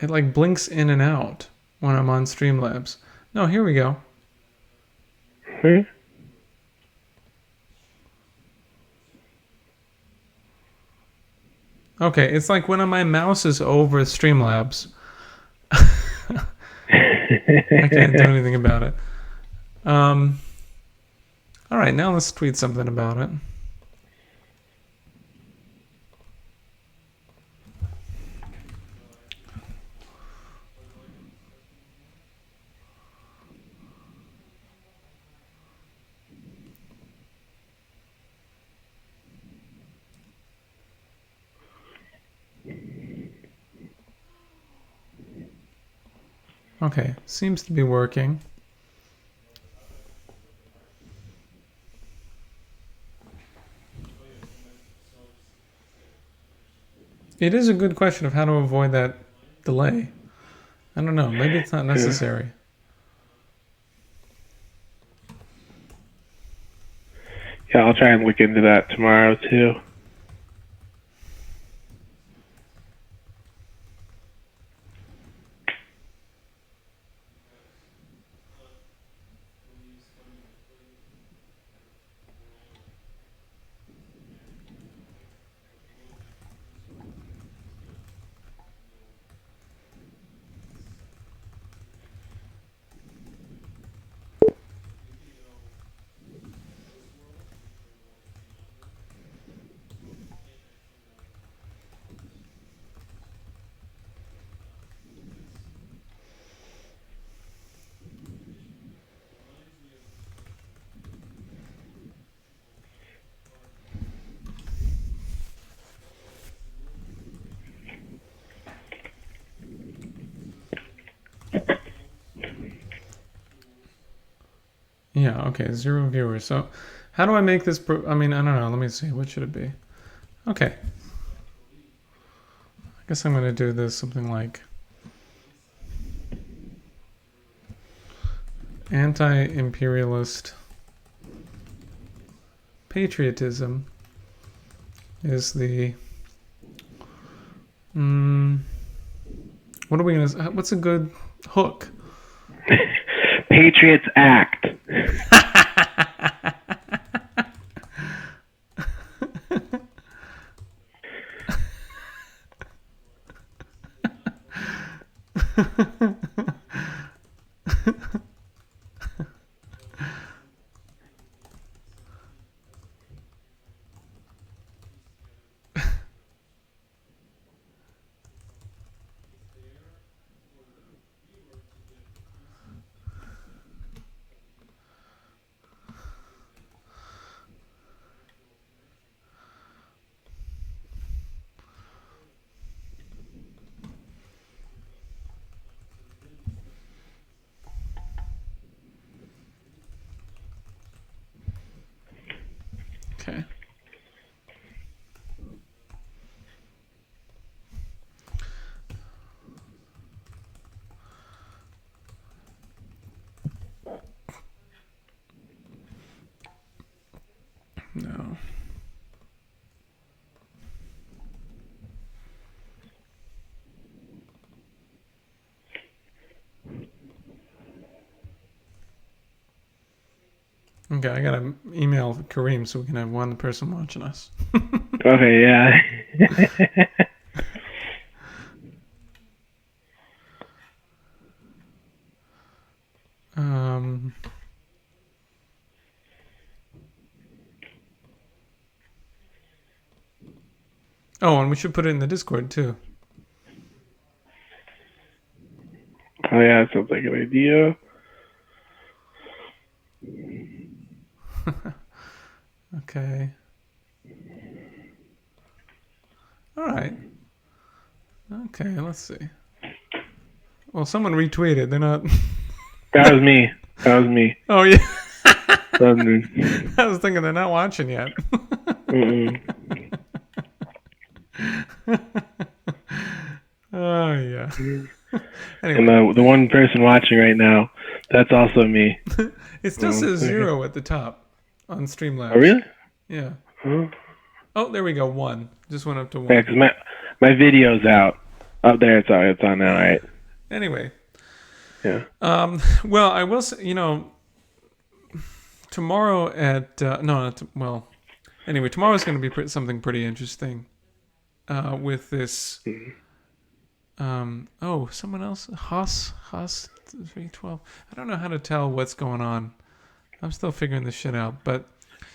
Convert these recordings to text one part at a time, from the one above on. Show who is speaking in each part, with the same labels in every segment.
Speaker 1: It like blinks in and out when I'm on Streamlabs. No, here we go.
Speaker 2: Hmm?
Speaker 1: Okay, it's like when my mouse is over Streamlabs. I can't do anything about it. Um, all right, now let's tweet something about it. Okay, seems to be working. It is a good question of how to avoid that delay. I don't know. Maybe it's not necessary.
Speaker 2: Yeah, I'll try and look into that tomorrow too.
Speaker 1: Yeah, okay, 0 viewers. So, how do I make this? I mean, I don't know. Let me see. What should it be? Okay. I guess I'm going to do this something like anti-imperialist patriotism is the. What are we going to. What's a good hook?
Speaker 2: Patriots Act.
Speaker 1: Okay. No. Okay, I gotta email Kareem so we can have one person watching us.
Speaker 2: Okay, yeah.
Speaker 1: um. Oh, and we should put it in the Discord too.
Speaker 2: Oh yeah, that sounds like an idea.
Speaker 1: Okay. All right. Okay, let's see. Well, someone retweeted. They're not.
Speaker 2: That was me. That was me.
Speaker 1: Oh yeah.
Speaker 2: That was me.
Speaker 1: I was thinking they're not watching yet.
Speaker 2: Mm-mm.
Speaker 1: Oh yeah.
Speaker 2: And
Speaker 1: Anyway,
Speaker 2: the one person watching right now, that's also me.
Speaker 1: it still says 0 at the top on Streamlabs.
Speaker 2: Oh really?
Speaker 1: Yeah.
Speaker 2: Huh?
Speaker 1: Oh, there we go. 1. Just went up to 1.
Speaker 2: Yeah, because my video's out. Up there, it's on now, right?
Speaker 1: Anyway,
Speaker 2: Yeah.
Speaker 1: well, I will say, tomorrow at no, not t- well. Anyway, tomorrow's going to be something pretty interesting with this. Someone else, Haas 312. I don't know how to tell what's going on. I'm still figuring this shit out, but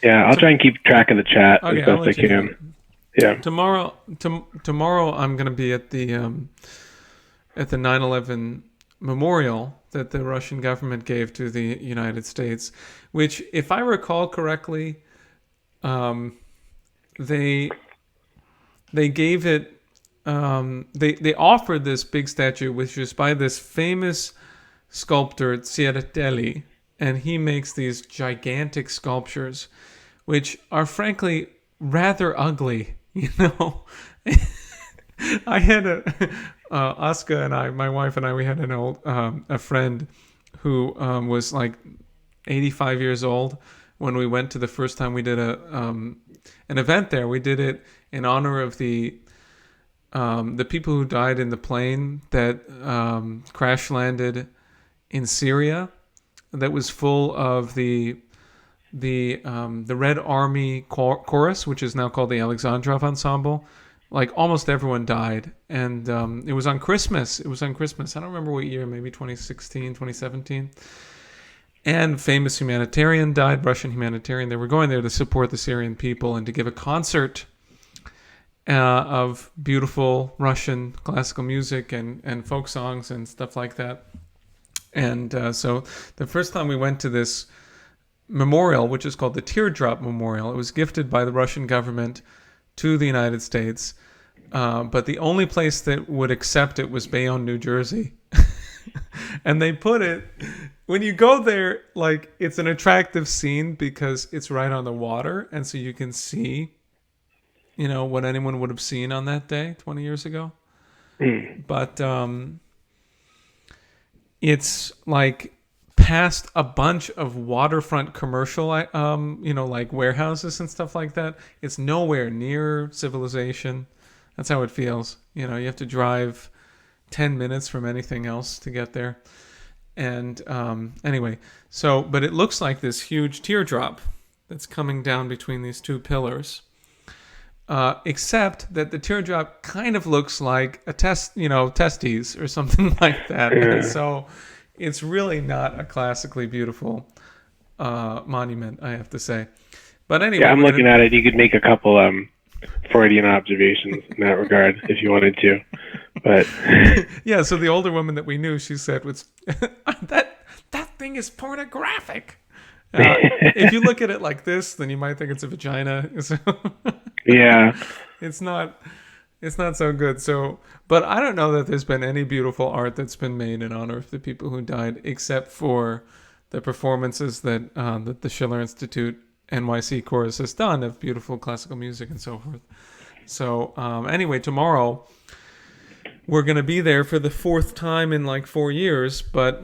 Speaker 2: Yeah, I'll try and keep track of the chat as
Speaker 1: okay, I'll
Speaker 2: best I
Speaker 1: let you know.
Speaker 2: can. Yeah.
Speaker 1: Tomorrow I'm going to be at the 9/11 memorial that the Russian government gave to the United States, which, if I recall correctly, they gave it. They offered this big statue, which was by this famous sculptor Tsereteli, and he makes these gigantic sculptures, which are frankly rather ugly. I had Aska and I, my wife and I, we had an old a friend who was like 85 years old when we went to the first time we did an event there. We did it in honor of the people who died in the plane that crash landed in Syria, that was full of the Red Army Chorus, which is now called the Alexandrov Ensemble. Like almost everyone died, and it was on Christmas. I don't remember what year, maybe 2016, 2017. And famous humanitarian died, Russian humanitarian. They were going there to support the Syrian people and to give a concert of beautiful Russian classical music and folk songs and stuff like that. And so the first time we went to this memorial, which is called the Teardrop Memorial, it was gifted by the Russian government to the United States. But the only place that would accept it was Bayonne, New Jersey. And they put it, when you go there, like, it's an attractive scene because it's right on the water. And so you can see, what anyone would have seen on that day 20 years ago. But it's like past a bunch of waterfront commercial, like warehouses and stuff like that. It's nowhere near civilization. That's how it feels. You have to drive 10 minutes from anything else to get there. And anyway, but it looks like this huge teardrop that's coming down between these two pillars. Except that the teardrop kind of looks like a testes or something like that. And so it's really not a classically beautiful monument, I have to say. But anyway,
Speaker 2: Yeah, I'm looking at it. You could make a couple Freudian observations in that regard if you wanted to. But
Speaker 1: yeah, so the older woman that we knew, she said, that thing is pornographic. If you look at it like this, then you might think it's a vagina.
Speaker 2: yeah,
Speaker 1: it's not so good. So, but I don't know that there's been any beautiful art that's been made in honor of the people who died, except for the performances that the Schiller Institute NYC Chorus has done of beautiful classical music and so forth. So anyway, tomorrow we're going to be there for the fourth time in like 4 years, but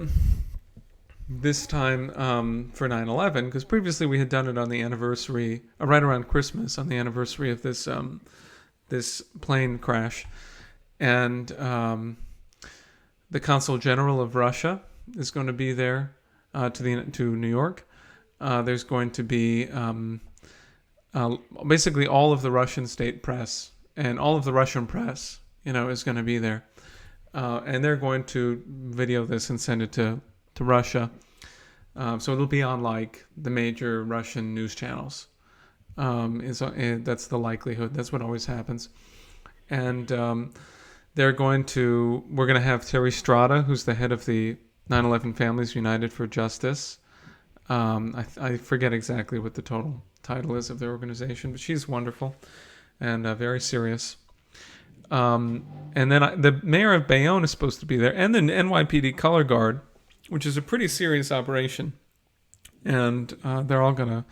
Speaker 1: this time for 9/11, because previously we had done it on the anniversary, right around Christmas, on the anniversary of this this plane crash. And the Consul General of Russia is going to be there to New York. There's going to be basically all of the Russian state press and all of the Russian press, is going to be there. And they're going to video this and send it to Russia. So it'll be on like the major Russian news channels. That's the likelihood. That's what always happens. And we're going to have Terry Strada, who's the head of the 9/11 Families United for Justice. I forget exactly what the total title is of their organization, but she's wonderful and very serious. And then the mayor of Bayonne is supposed to be there, and the NYPD Color Guard, which is a pretty serious operation. And they're all going to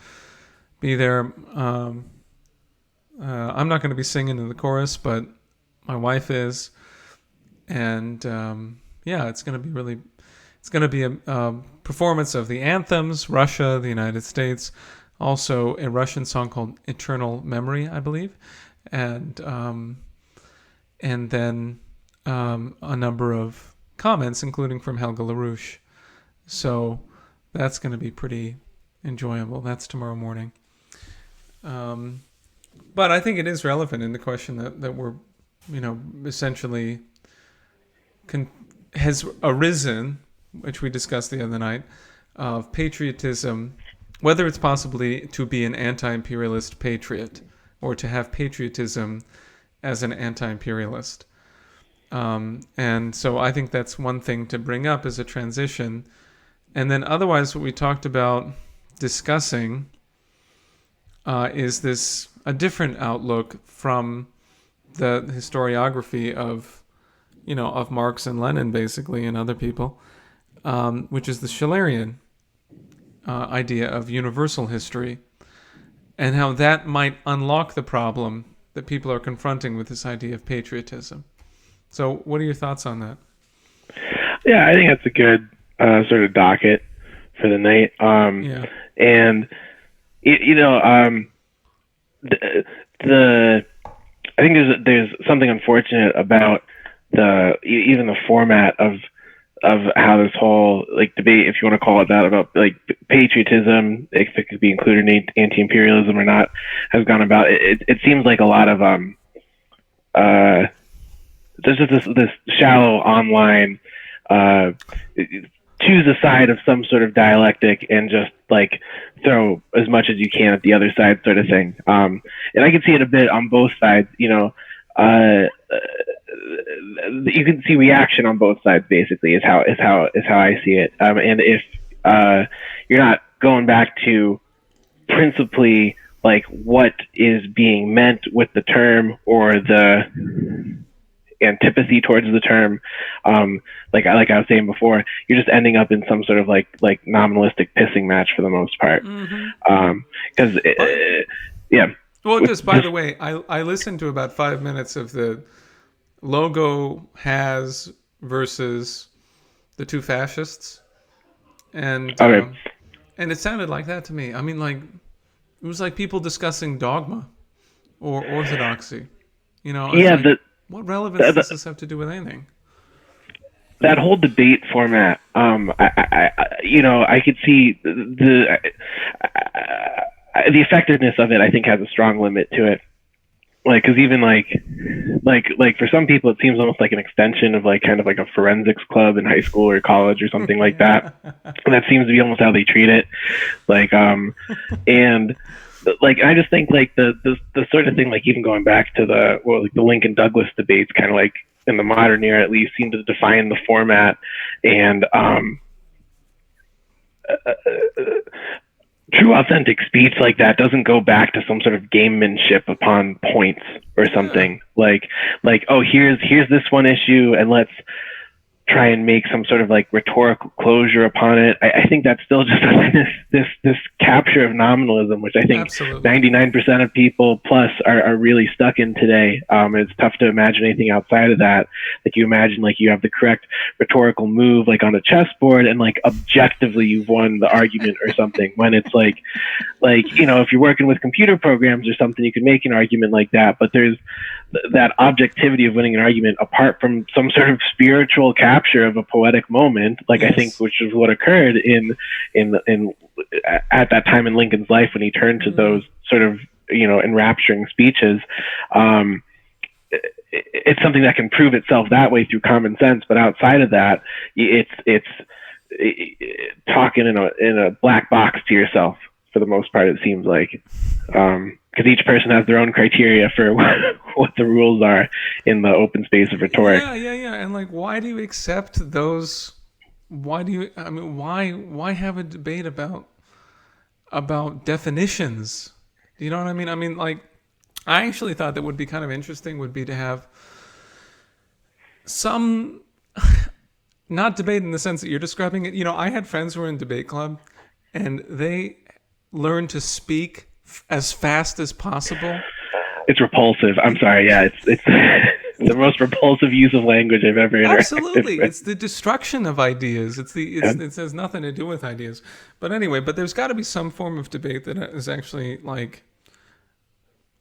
Speaker 1: be there. I'm not going to be singing in the chorus, but my wife is. And it's going to be a performance of the anthems, Russia, the United States, also a Russian song called Eternal Memory, I believe. And then a number of comments, including from Helga LaRouche. So that's going to be pretty enjoyable. That's tomorrow morning. But I think it is relevant in the question that we're, essentially has arisen, which we discussed the other night, of patriotism, whether it's possibly to be an anti-imperialist patriot or to have patriotism as an anti-imperialist. And so I think that's one thing to bring up as a transition. And then otherwise what we talked about discussing is this a different outlook from the historiography of Marx and Lenin, basically, and other people, which is the Schillerian idea of universal history, and how that might unlock the problem that people are confronting with this idea of patriotism. So what are your thoughts on that?
Speaker 2: Yeah, I think that's a good sort of docket for the night. And I think there's something unfortunate about even the format of how this whole debate, if you want to call it that, about patriotism, if it could be included in anti-imperialism or not, has gone about. It seems like a lot of there's just this shallow online choose a side of some sort of dialectic and just throw as much as you can at the other side, sort of thing. And I can see it a bit on both sides. You can see reaction on both sides. Basically, is how I see it. And if you're not going back to principally what is being meant with the term or the antipathy towards the term, like I was saying before, you're just ending up in some sort of nominalistic pissing match for the most part. Because yeah.
Speaker 1: Well, by the way, I listened to about 5 minutes of the Logo has versus the two fascists, and and it sounded like that to me. I mean, it was like people discussing dogma or orthodoxy. What relevance does this have to do with anything?
Speaker 2: That whole debate format, I could see the effectiveness of it. I think has a strong limit to it. Because even for some people, it seems almost like an extension of kind of like a forensics club in high school or college or something like that. And that seems to be almost how they treat it. And I just think the sort of thing, even going back to the Lincoln Douglas debates, kind of in the modern era at least, seem to define the format. And true authentic speech like that doesn't go back to some sort of gamemanship upon points or something. Oh, here's this one issue, and let's try and make some sort of rhetorical closure upon it. I think that's still just this capture of nominalism, which I think
Speaker 1: Absolutely.
Speaker 2: 99% of people plus are really stuck in today. It's tough to imagine anything outside of that. You imagine you have the correct rhetorical move on a chessboard, and objectively you've won the argument or something. When it's if you're working with computer programs or something, you can make an argument like that, but there's that objectivity of winning an argument apart from some sort of spiritual capture of a poetic moment,
Speaker 1: Yes.
Speaker 2: I think, which is what occurred in at that time in Lincoln's life when he turned to those sort of enrapturing speeches. It's something that can prove itself that way through common sense, but outside of that, it's talking in a black box to yourself for the most part. It seems like. Because each person has their own criteria for what the rules are in the open space of rhetoric.
Speaker 1: Yeah. And why do you accept those? Why have a debate about definitions? Do you know what I mean? I mean, I actually thought that would be kind of interesting would be to have some, not debate in the sense that you're describing it. I had friends who were in debate club, and they learned to speak as fast as possible.
Speaker 2: It's repulsive. I'm sorry. Yeah, it's the most repulsive use of language I've ever interacted
Speaker 1: Absolutely,
Speaker 2: with.
Speaker 1: it's the destruction of ideas. It has nothing to do with ideas. But anyway, there's got to be some form of debate that is actually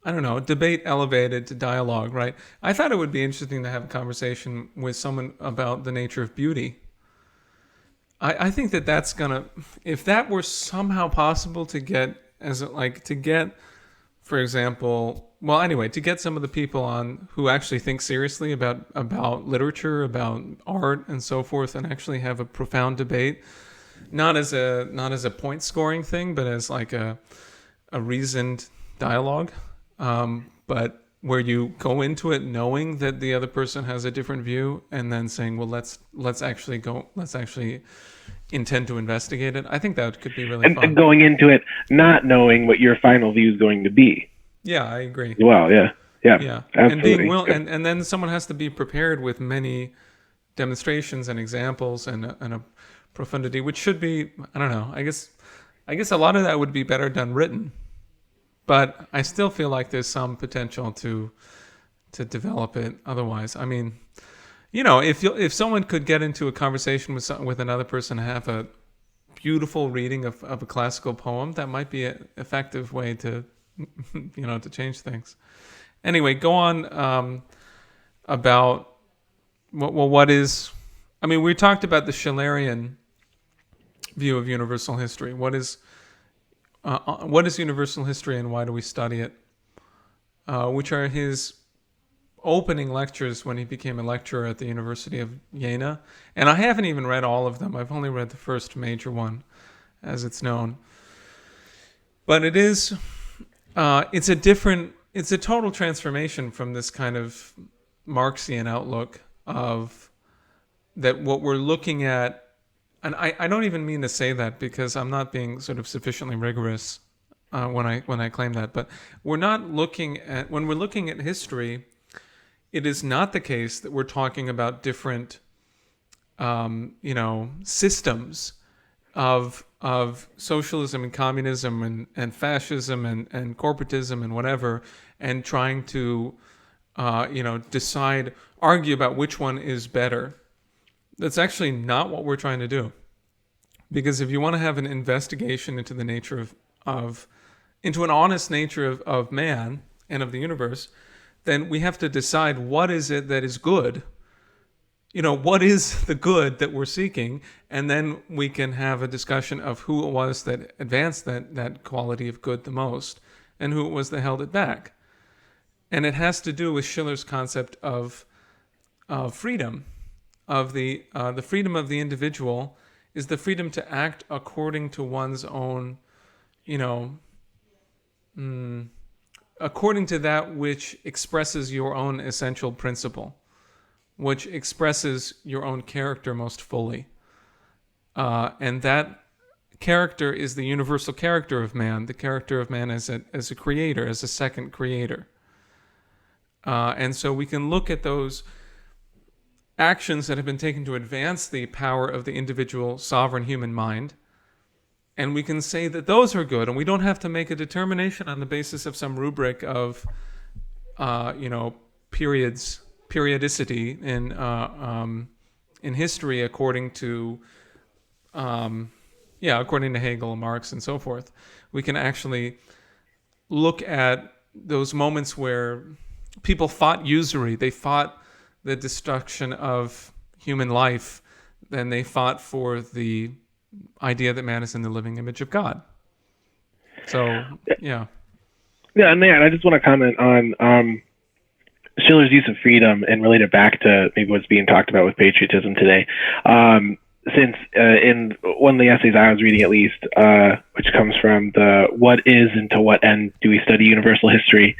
Speaker 1: I don't know, debate elevated to dialogue, right? I thought it would be interesting to have a conversation with someone about the nature of beauty. I think that that's gonna, if that were somehow possible to get, to get, for example, well, anyway, to get some of the people on who actually think seriously about literature, about art, and so forth, and actually have a profound debate, not as a point scoring thing, but as like a reasoned dialogue, but where you go into it knowing that the other person has a different view, and then saying, well, let's actually intend to investigate it. I think that could be really fun.
Speaker 2: And going into it not knowing what your final view is going to be.
Speaker 1: Yeah, I agree.
Speaker 2: Well, yeah,
Speaker 1: Yeah, and
Speaker 2: absolutely.
Speaker 1: and then someone has to be prepared with many demonstrations and examples and a profundity, which should be, I don't know. I guess a lot of that would be better done written, but I still feel like there's some potential to develop it otherwise. I mean, if someone could get into a conversation with another person and have a beautiful reading of a classical poem, that might be an effective way to to change things. Anyway, go on, about what is. I mean, we talked about the Schillerian view of universal history. What is universal history, and why do we study it? Which are his opening lectures when he became a lecturer at the University of Jena. And I haven't even read all of them. I've only read the first major one, as it's known. But it's a total transformation from this kind of Marxian outlook of that what we're looking at. And I don't even mean to say that, because I'm not being sort of sufficiently rigorous when I claim that. But when we're looking at history, it is not the case that we're talking about different, systems of socialism and communism and fascism and corporatism and whatever, and trying to, argue about which one is better. That's actually not what we're trying to do. Because if you want to have an investigation into the nature into an honest nature of man and of the universe, then we have to decide what is it that is good. What is the good that we're seeking? And then we can have a discussion of who it was that advanced that quality of good the most, and who it was that held it back. And it has to do with Schiller's concept of freedom, of the freedom of the individual is the freedom to act according to one's own, according to that which expresses your own essential principle, which expresses your own character most fully. And that character is the universal character of man, the character of man as a creator, as a second creator. And so we can look at those actions that have been taken to advance the power of the individual sovereign human mind, and we can say that those are good, and we don't have to make a determination on the basis of some rubric of, periodicity in history according to, according to Hegel and Marx and so forth. We can actually look at those moments where people fought usury, they fought the destruction of human life, then they fought for the idea that man is in the living image of God. So, yeah.
Speaker 2: Yeah, and I just want to comment on Schiller's use of freedom and relate it back to maybe what's being talked about with patriotism today. Since in one of the essays I was reading, at least, which comes from the "What is and to what end do we study universal history?"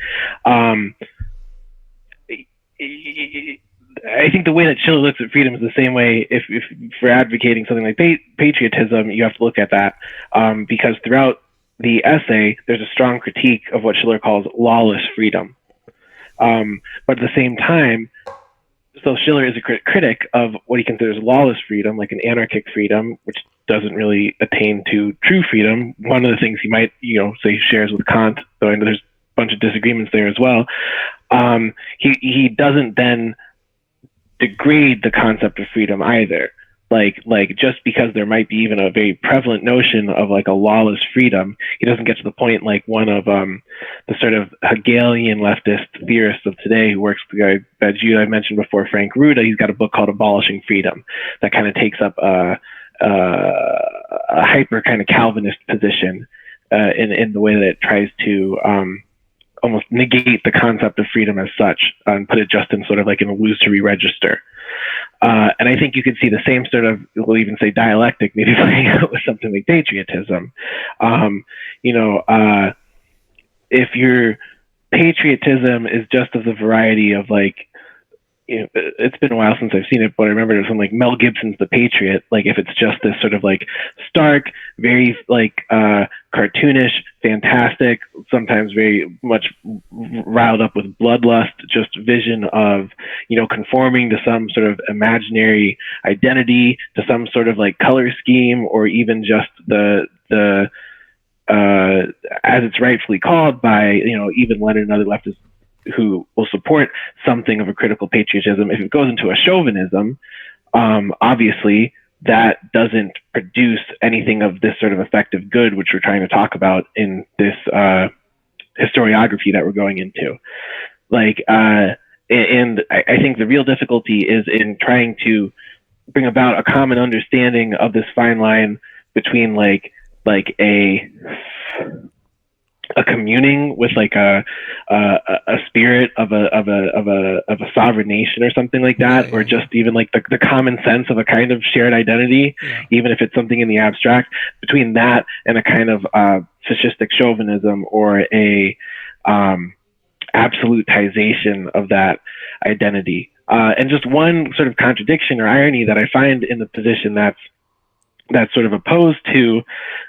Speaker 2: I think the way that Schiller looks at freedom is the same way if for advocating something like patriotism, you have to look at that, because throughout the essay, there's a strong critique of what Schiller calls lawless freedom. But at the same time, so Schiller is a critic of what he considers lawless freedom, like an anarchic freedom, which doesn't really attain to true freedom. One of the things he might, say shares with Kant, though I know there's a bunch of disagreements there as well. He doesn't then degrade the concept of freedom either. like just because there might be even a very prevalent notion of like a lawless freedom, he doesn't get to the point like one of the sort of Hegelian leftist theorists of today who works with the guy that you I mentioned before, Frank Ruda. He's got a book called Abolishing Freedom that kind of takes up a hyper kind of Calvinist position in the way that it tries to almost negate the concept of freedom as such and put it just in sort of like an illusory register. And I think you could see the same sort of, we'll even say dialectic, maybe playing out with something like patriotism. If your patriotism is just of the variety of like, it's been a while since I've seen it, but I remember there's something like Mel Gibson's The Patriot. Like if it's just this sort of like stark, very like cartoonish, fantastic, sometimes very much riled up with bloodlust, just vision of, conforming to some sort of imaginary identity, to some sort of like color scheme, or even just the as it's rightfully called by, even Lenin and other leftists who will support something of a critical patriotism. If it goes into a chauvinism, obviously that doesn't produce anything of this sort of effective good, which we're trying to talk about in this historiography that we're going into. And I think the real difficulty is in trying to bring about a common understanding of this fine line between like a communing with like a spirit of a sovereign nation or something like that, or just even like the common sense of a kind of shared identity, even if it's something in the abstract, between that and a kind of fascistic chauvinism or a absolutization of that identity. And just one sort of contradiction or irony that I find in the position that's sort of opposed to,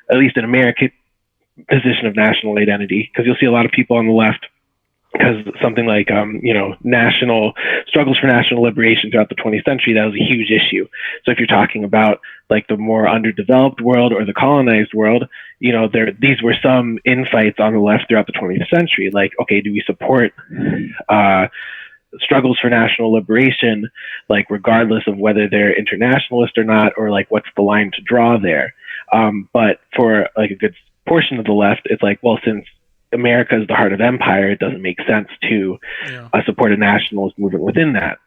Speaker 2: at least in American position of national identity, because you'll see a lot of people on the left, because something like national struggles for national liberation throughout the 20th century, that was a huge issue. So if you're talking about like the more underdeveloped world or the colonized world, these were some infights on the left throughout the 20th century. Like, okay, do we support struggles for national liberation, like regardless of whether they're internationalist or not, or like what's the line to draw there? But for like a good portion of the left, it's like, well, since America is the heart of empire, it doesn't make sense to support a nationalist movement within that.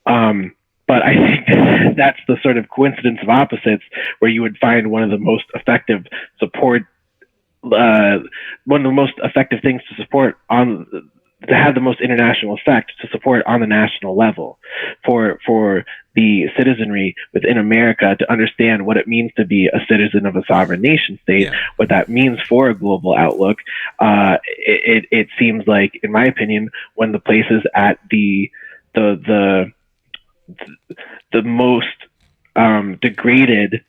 Speaker 2: But I think that's the sort of coincidence of opposites, where you would find one of the most effective things to support to have the most international effect, to support on the national level, for the citizenry within America to understand what it means to be a citizen of a sovereign nation state, what that means for a global outlook. It seems like, in my opinion, one of the places at the most degraded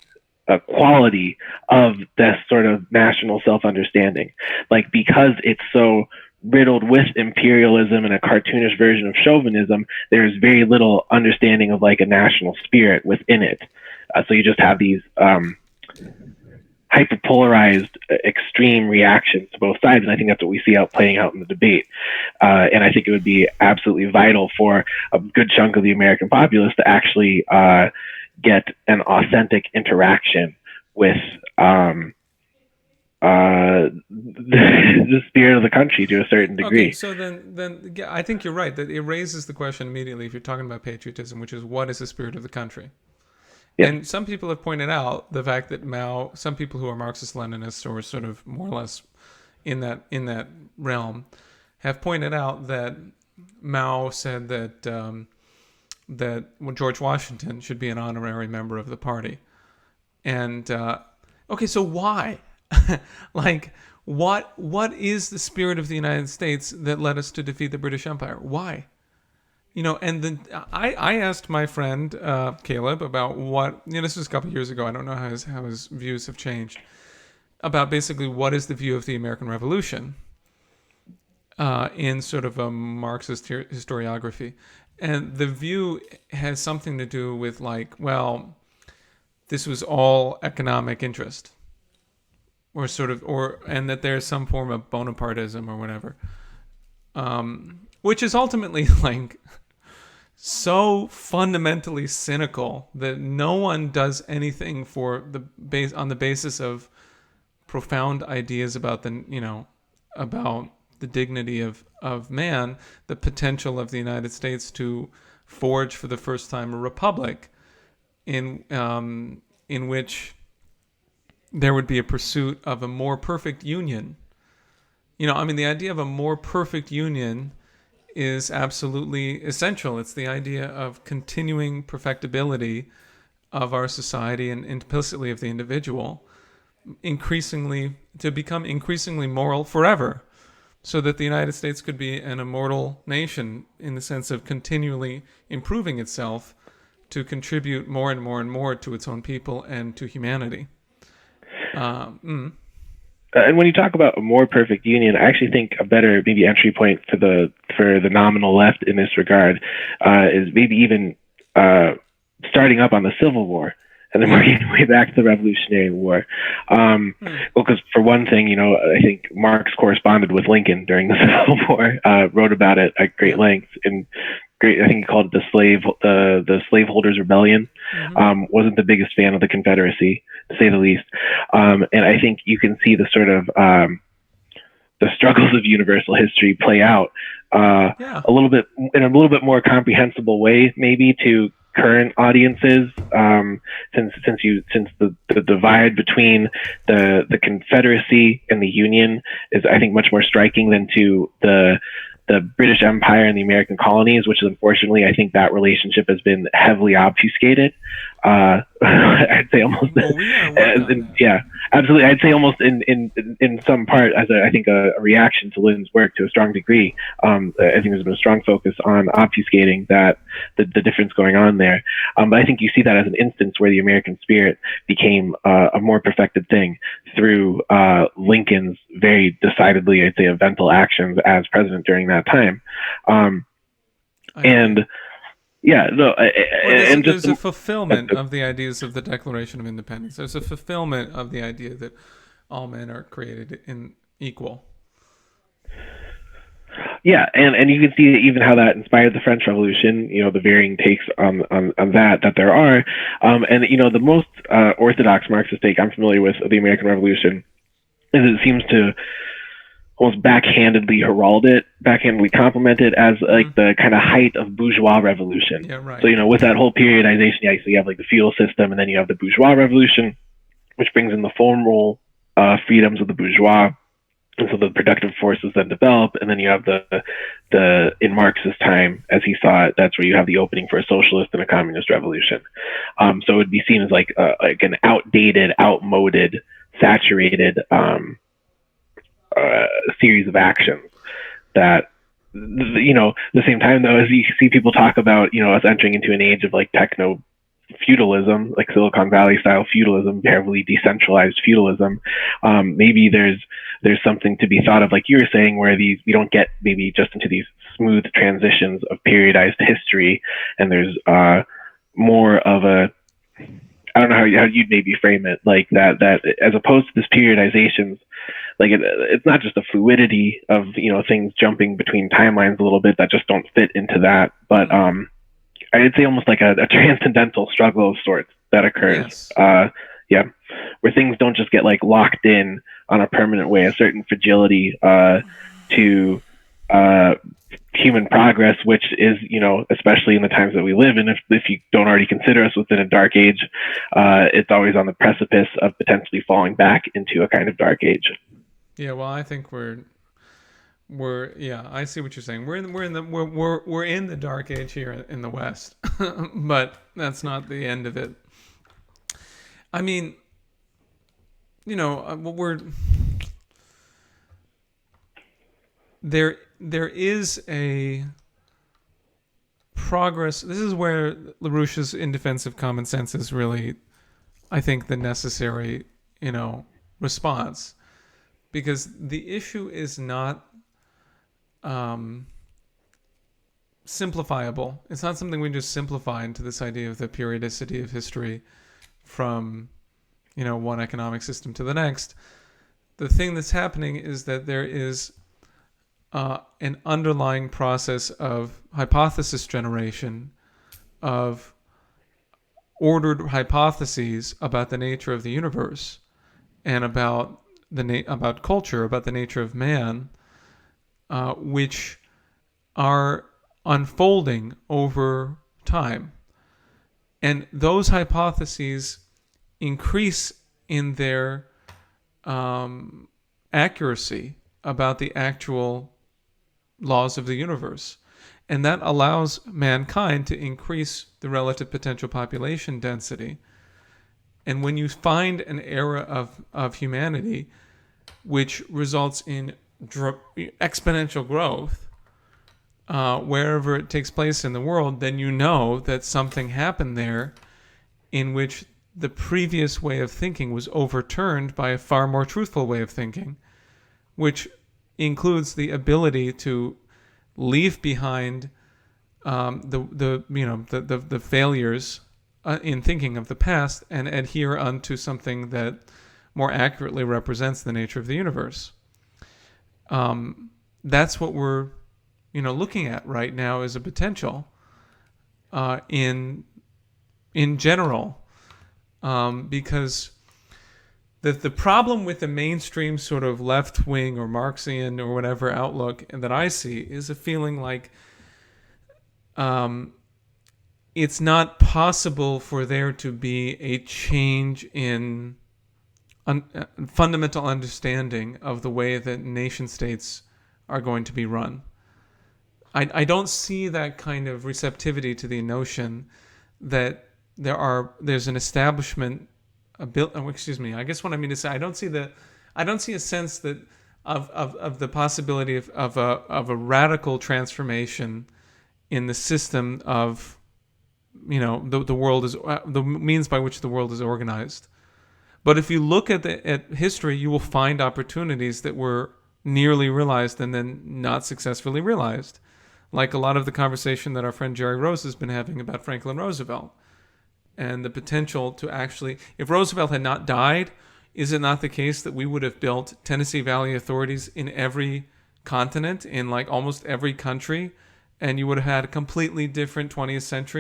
Speaker 2: quality of this sort of national self-understanding, like because it's so riddled with imperialism and a cartoonish version of chauvinism, there's very little understanding of like a national spirit within it. So you just have these hyperpolarized extreme reactions to both sides, and I think that's what we see playing out in the debate. And I think it would be absolutely vital for a good chunk of the American populace to actually get an authentic interaction with the spirit of the country to a certain degree.
Speaker 1: Okay, so then I think you're right that it raises the question immediately if you're talking about patriotism, which is what is the spirit of the country? Yeah. And some people have pointed out the fact that Mao, some people who are Marxist-Leninists or sort of more or less in that realm, have pointed out that Mao said that George Washington should be an honorary member of the party. And okay, so why? Like, what is the spirit of the United States that led us to defeat the British Empire? Why? And then I asked my friend Caleb about what, this was a couple of years ago, I don't know how his views have changed, about basically what is the view of the American Revolution in sort of a Marxist historiography. And the view has something to do with like, well, this was all economic interest, and that there's some form of Bonapartism or whatever, which is ultimately like so fundamentally cynical that no one does anything for the base on the basis of profound ideas about about the dignity of man, the potential of the United States to forge for the first time a republic in which there would be a pursuit of a more perfect union. The idea of a more perfect union is absolutely essential. It's the idea of continuing perfectibility of our society and implicitly of the individual, increasingly to become increasingly moral forever, so that the United States could be an immortal nation in the sense of continually improving itself to contribute more and more and more to its own people and to humanity.
Speaker 2: And when you talk about a more perfect union, I actually think a better maybe entry point for the nominal left in this regard is maybe even starting up on the Civil War and then working way back to the Revolutionary War. Well, because for one thing, I think Marx corresponded with Lincoln during the Civil War, wrote about it at great length, and I think he called it the Slaveholders' Rebellion. Wasn't the biggest fan of the Confederacy, to say the least. And I think you can see the sort of the struggles of universal history play out a little bit in a little bit more comprehensible way, maybe to current audiences, since the divide between the Confederacy and the Union is, I think, much more striking than to the British Empire and the American colonies, which is unfortunately, I think that relationship has been heavily obfuscated. I'd say almost, yeah, absolutely. I'd say almost in some part as I think a reaction to Lynn's work to a strong degree. I think there's been a strong focus on obfuscating that the difference going on there. But I think you see that as an instance where the American spirit became a more perfected thing through Lincoln's very decidedly, I'd say, eventual actions as president during that time. And yeah, no,
Speaker 1: there's a fulfillment of the ideas of the Declaration of Independence. There's a fulfillment of the idea that all men are created equal.
Speaker 2: Yeah, and you can see even how that inspired the French Revolution. The varying takes on that there are, and the most orthodox Marxist take I'm familiar with of the American Revolution is it seems to almost backhandedly compliment it as like the kind of height of bourgeois revolution.
Speaker 1: Yeah, right.
Speaker 2: So with that whole periodization, so you have like the feudal system, and then you have the bourgeois revolution, which brings in the formal freedoms of the bourgeois, and so the productive forces then develop, and then you have the in Marx's time, as he saw it, that's where you have the opening for a socialist and a communist revolution. So it would be seen as like an outdated, outmoded, saturated series of actions that, the same time though, as you see people talk about, us entering into an age of like techno feudalism, like Silicon Valley style feudalism, heavily decentralized feudalism. Maybe there's something to be thought of, like you were saying, where we don't get maybe just into these smooth transitions of periodized history, and there's more of a, I don't know how you'd maybe frame it, like that as opposed to this periodizations, like it's not just a fluidity of things jumping between timelines a little bit that just don't fit into that, but I'd say almost like a transcendental struggle of sorts that occurs. Yes. Where things don't just get like locked in on a permanent way, a certain fragility to human progress, which is, especially in the times that we live in, if you don't already consider us within a dark age, it's always on the precipice of potentially falling back into a kind of dark age.
Speaker 1: Yeah, well, I think we're I see what you're saying. We're in the dark age here in the West, but that's not the end of it. I mean, there is a progress. This is where LaRouche's In Defense of Common Sense is really, I think, the necessary, response, because the issue is not simplifiable. It's not something we just simplify into this idea of the periodicity of history from, one economic system to the next. The thing that's happening is that there is an underlying process of hypothesis generation, of ordered hypotheses about the nature of the universe and about about culture, about the nature of man, which are unfolding over time. And those hypotheses increase in their accuracy about the actual laws of the universe. And that allows mankind to increase the relative potential population density. And when you find an era of humanity which results in exponential growth, wherever it takes place in the world, then you know that something happened there in which the previous way of thinking was overturned by a far more truthful way of thinking, which includes the ability to leave behind the failures in thinking of the past and adhere unto something that more accurately represents the nature of the universe. That's what we're looking at right now as a potential in general, because the problem with the mainstream sort of left wing or Marxian or whatever outlook that I see is a feeling like it's not possible for there to be a change in fundamental understanding of the way that nation states are going to be run. I don't see that kind of receptivity to the notion that there's an establishment. I guess what I mean to say, I don't see a sense that of the possibility of a radical transformation in the system of the world is the means by which the world is organized. But if you look at history, you will find opportunities that were nearly realized and then not successfully realized, like a lot of the conversation that our friend Jerry Rose has been having about Franklin Roosevelt and the potential to actually, if Roosevelt had not died, is it not the case that we would have built Tennessee Valley authorities in every continent, in like almost every country, and you would have had a completely different 20th century?